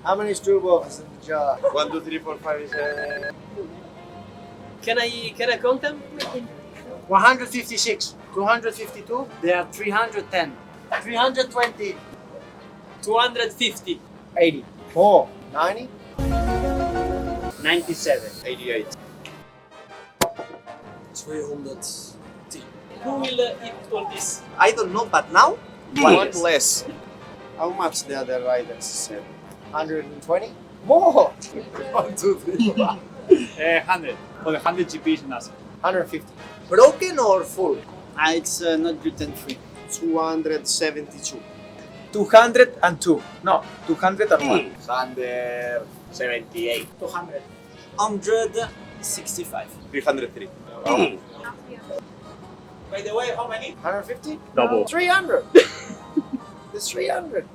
How many stroopwafels in the jar? 1, 2, 3, 4, 5, 6. Can I count them? 156, 252, they are 310, 320, 250. 80, 4, 90, 97. 88. 310. Who will eat all this? I don't know, but now One less. How much the other riders said? 120, more, 1, 2, 3. 100. For the 100 GP is nothing. 150, Broken or full? It's not gluten free. 272. 202. No, 201. Under 78. 200, 165. 303. By the way, how many? 150, Double. 300, it's 300.